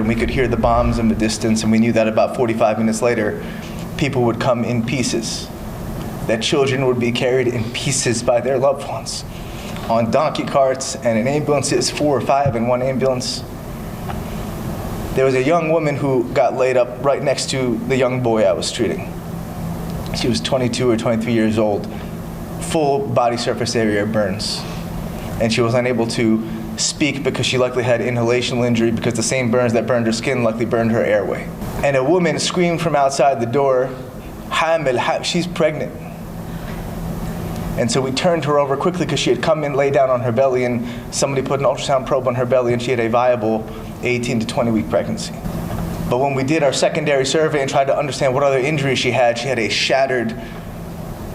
and we could hear the bombs in the distance, and we knew that about 45 minutes later, people would come in pieces, that children would be carried in pieces by their loved ones on donkey carts and in ambulances, 4 or 5 in one ambulance. There was a young woman who got laid up right next to the young boy I was treating. She was 22 or 23 years old, full body surface area burns. And she was unable to speak because she likely had inhalational injury, because the same burns that burned her skin likely burned her airway. And a woman screamed from outside the door, ahamed, she's pregnant. And so we turned her over quickly because she had come in, lay down on her belly, and somebody put an ultrasound probe on her belly, and she had a viable 18 to 20 week pregnancy. But when we did our secondary survey and tried to understand what other injuries she had a shattered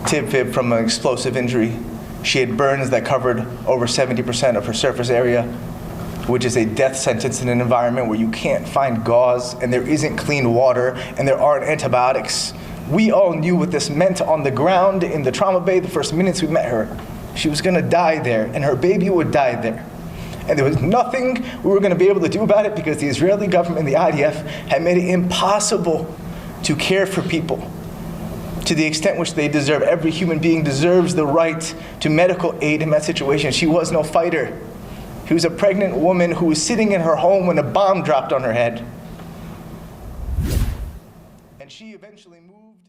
tib fib from an explosive injury. She had burns that covered over 70% of her surface area, which is a death sentence in an environment where you can't find gauze and there isn't clean water and there aren't antibiotics. We all knew what this meant on the ground in the trauma bay the first minutes we met her. She was gonna die there, and her baby would die there. And there was nothing we were gonna be able to do about it because the Israeli government and the IDF had made it impossible to care for people to the extent which they deserve. Every human being deserves the right to medical aid in that situation. She was no fighter. She was a pregnant woman who was sitting in her home when a bomb dropped on her head. And she eventually moved